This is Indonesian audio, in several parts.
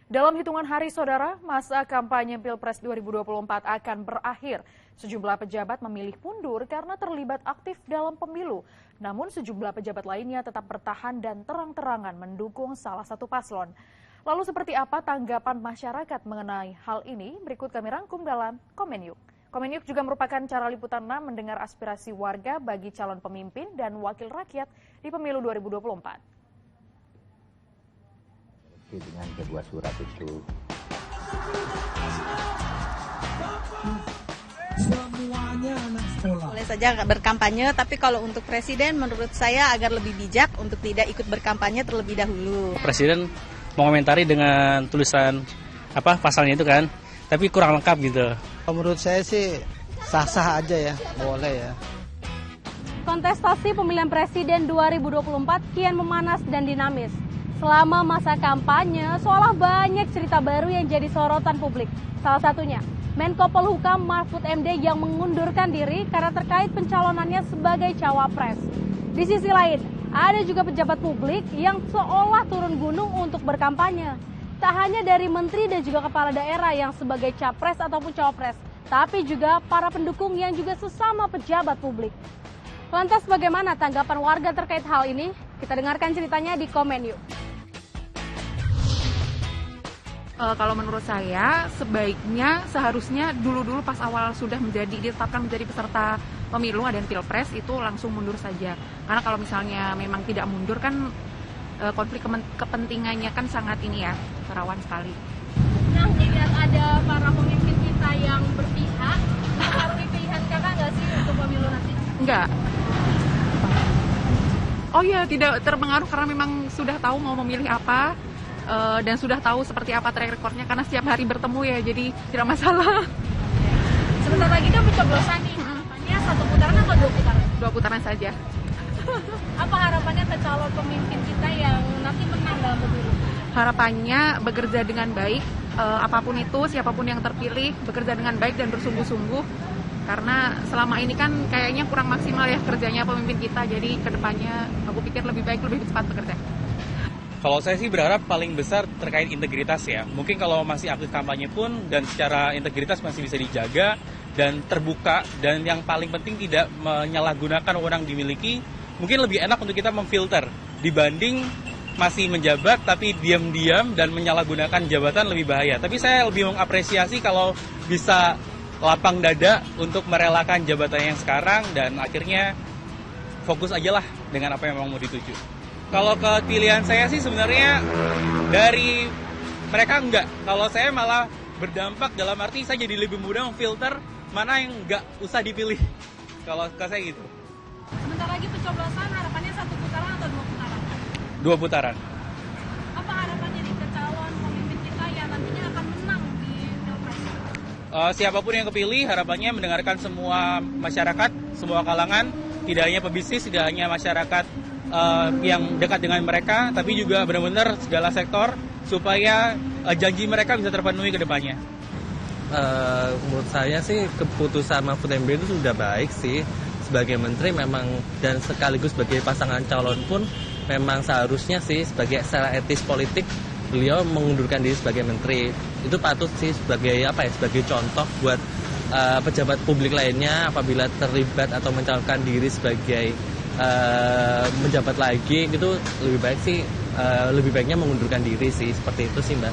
Dalam hitungan hari, saudara, masa kampanye Pilpres 2024 akan berakhir. Sejumlah pejabat memilih mundur karena terlibat aktif dalam pemilu. Namun sejumlah pejabat lainnya tetap bertahan dan terang-terangan mendukung salah satu paslon. Lalu seperti apa tanggapan masyarakat mengenai hal ini? Berikut kami rangkum dalam Komen Yuk. Komen Yuk juga merupakan cara Liputan 6 mendengar aspirasi warga bagi calon pemimpin dan wakil rakyat di pemilu 2024. Dengan kedua surat itu. Boleh saja berkampanye, tapi kalau untuk presiden menurut saya agar lebih bijak untuk tidak ikut berkampanye terlebih dahulu. Presiden mengomentari dengan tulisan pasalnya itu kan, tapi kurang lengkap gitu. Menurut saya sih sah-sah aja ya, boleh ya. Kontestasi pemilihan presiden 2024 kian memanas dan dinamis. Selama masa kampanye, seolah banyak cerita baru yang jadi sorotan publik. Salah satunya, Menko Polhukam Mahfud MD yang mengundurkan diri karena terkait pencalonannya sebagai cawapres. Di sisi lain, ada juga pejabat publik yang seolah turun gunung untuk berkampanye. Tak hanya dari menteri dan juga kepala daerah yang sebagai capres ataupun cawapres, tapi juga para pendukung yang juga sesama pejabat publik. Lantas bagaimana tanggapan warga terkait hal ini? Kita dengarkan ceritanya di Komen Yuk. Kalau menurut saya sebaiknya seharusnya dulu pas awal sudah ditetapkan menjadi peserta pemilu dan pilpres itu langsung mundur saja. Karena kalau misalnya memang tidak mundur kan konflik kepentingannya kan sangat rawan sekali. Nah, jika ada para pemimpin kita yang berpihak, mempengaruhi pilihan kakak nggak sih untuk pemilu nanti? Enggak. Oh iya, tidak terpengaruh karena memang sudah tahu mau memilih apa. Dan sudah tahu seperti apa track recordnya karena setiap hari bertemu ya, jadi tidak masalah. Sebentar lagi kan pencoblosan nih, harapannya 1 putaran atau 2 putaran? 2 putaran saja. Apa harapannya ke calon pemimpin kita yang nanti menang dalam pemilu? Harapannya bekerja dengan baik, apapun itu, siapapun yang terpilih, bekerja dengan baik dan bersungguh-sungguh. Karena selama ini kan kayaknya kurang maksimal ya kerjanya pemimpin kita, jadi kedepannya aku pikir lebih baik, lebih cepat bekerja. Kalau saya sih berharap paling besar terkait integritas ya. Mungkin kalau masih aktif kampanye pun dan secara integritas masih bisa dijaga dan terbuka, dan yang paling penting tidak menyalahgunakan wewenang dimiliki, mungkin lebih enak untuk kita memfilter dibanding masih menjabat tapi diam-diam dan menyalahgunakan jabatan lebih bahaya. Tapi saya lebih mengapresiasi kalau bisa lapang dada untuk merelakan jabatan yang sekarang dan akhirnya fokus aja lah dengan apa yang mau dituju. Kalau ke pilihan saya sih sebenarnya dari mereka enggak. Kalau saya malah berdampak dalam arti saya jadi lebih mudah memfilter mana yang enggak usah dipilih. Kalau ke saya gitu. Sebentar lagi pencoblosan, harapannya 1 putaran atau 2 putaran? 2 putaran. Apa harapannya nih ke calon pemimpin kita yang nantinya akan menang di pilpres? Siapapun yang kepilih harapannya mendengarkan semua masyarakat, semua kalangan, tidak hanya pebisnis, tidak hanya masyarakat yang dekat dengan mereka, tapi juga benar-benar segala sektor supaya janji mereka bisa terpenuhi ke depannya. Menurut saya sih keputusan Mahfud MD itu sudah baik sih. Sebagai menteri memang dan sekaligus sebagai pasangan calon pun memang seharusnya sih secara etis politik beliau mengundurkan diri sebagai menteri. Itu patut sih sebagai sebagai contoh buat pejabat publik lainnya apabila terlibat atau mencalonkan diri sebagai menjabat lagi gitu, lebih baiknya mengundurkan diri sih, seperti itu sih Mbak.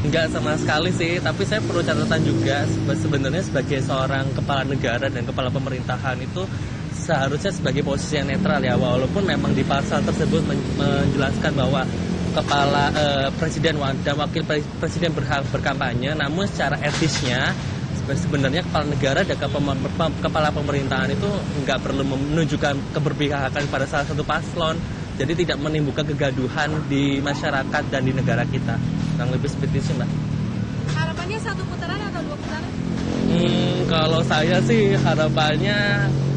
Enggak sama sekali sih, tapi saya perlu catatan juga sebenarnya sebagai seorang kepala negara dan kepala pemerintahan itu seharusnya sebagai posisi yang netral ya, walaupun memang di pasal tersebut menjelaskan bahwa kepala presiden dan wakil presiden berhak berkampanye, namun secara etisnya sebenarnya kepala negara dan kepala pemerintahan itu nggak perlu menunjukkan keberpihakan pada salah satu paslon, jadi tidak menimbulkan kegaduhan di masyarakat dan di negara kita. Yang lebih seperti itu Mbak. Harapannya 1 putaran atau 2 putaran? Kalau saya sih harapannya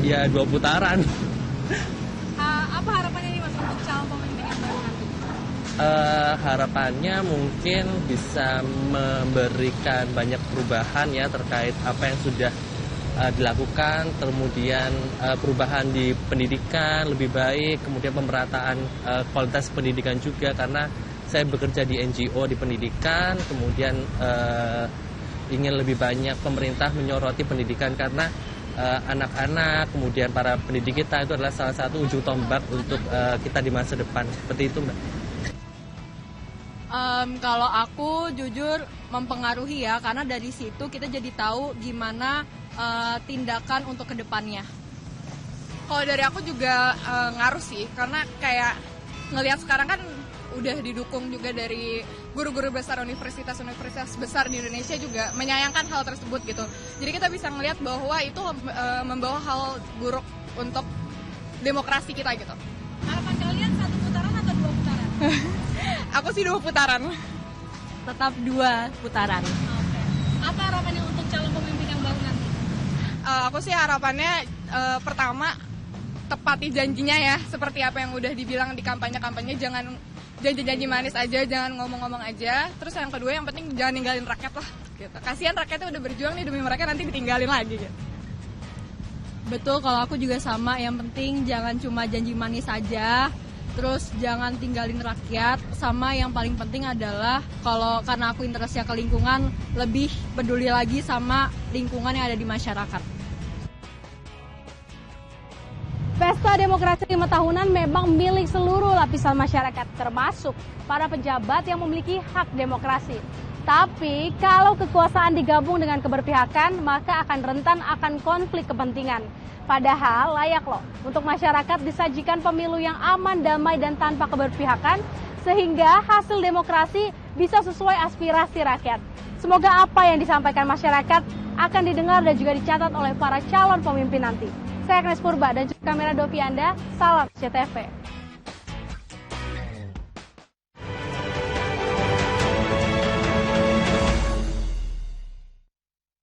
ya 2 putaran. Apa harapannya nih Mas untuk calon pemimpin yang baru nanti? Harapannya mungkin bisa memberikan banyak perubahan ya terkait apa yang sudah dilakukan, kemudian perubahan di pendidikan lebih baik, kemudian pemerataan kualitas pendidikan juga, karena saya bekerja di NGO di pendidikan, kemudian ingin lebih banyak pemerintah menyoroti pendidikan karena anak-anak, kemudian para pendidik kita itu adalah salah satu ujung tombak untuk kita di masa depan. Seperti itu, Mbak. Kalau aku jujur mempengaruhi ya, karena dari situ kita jadi tahu gimana tindakan untuk kedepannya. Kalau dari aku juga ngaruh sih, karena kayak ngelihat sekarang kan udah didukung juga dari guru-guru besar universitas besar di Indonesia juga menyayangkan hal tersebut gitu. Jadi kita bisa ngelihat bahwa itu membawa hal buruk untuk demokrasi kita gitu. Harapan kalian 1 putaran atau 2 putaran? Aku sih 2 putaran. Tetap 2 putaran. Oke. Apa harapannya untuk calon pemimpin yang baru nanti? Aku sih harapannya pertama tepati janjinya ya, seperti apa yang udah dibilang di kampanye-kampanye, jangan janji-janji manis aja, jangan ngomong-ngomong aja. Terus yang kedua yang penting jangan ninggalin rakyat lah gitu. Kasihan rakyatnya udah berjuang nih demi mereka nanti ditinggalin lagi gitu. Betul, kalau aku juga sama, yang penting jangan cuma janji manis aja, terus jangan tinggalin rakyat, sama yang paling penting adalah karena aku interestnya ke lingkungan, lebih peduli lagi sama lingkungan yang ada di masyarakat. Pesta Demokrasi 5 tahunan memang milik seluruh lapisan masyarakat, termasuk para pejabat yang memiliki hak demokrasi. Tapi kalau kekuasaan digabung dengan keberpihakan, maka akan rentan akan konflik kepentingan. Padahal layak loh untuk masyarakat disajikan pemilu yang aman, damai, dan tanpa keberpihakan, sehingga hasil demokrasi bisa sesuai aspirasi rakyat. Semoga apa yang disampaikan masyarakat akan didengar dan juga dicatat oleh para calon pemimpin nanti. Saya Agnes Purba dan juga kamera Dovi Anda, salam CTV.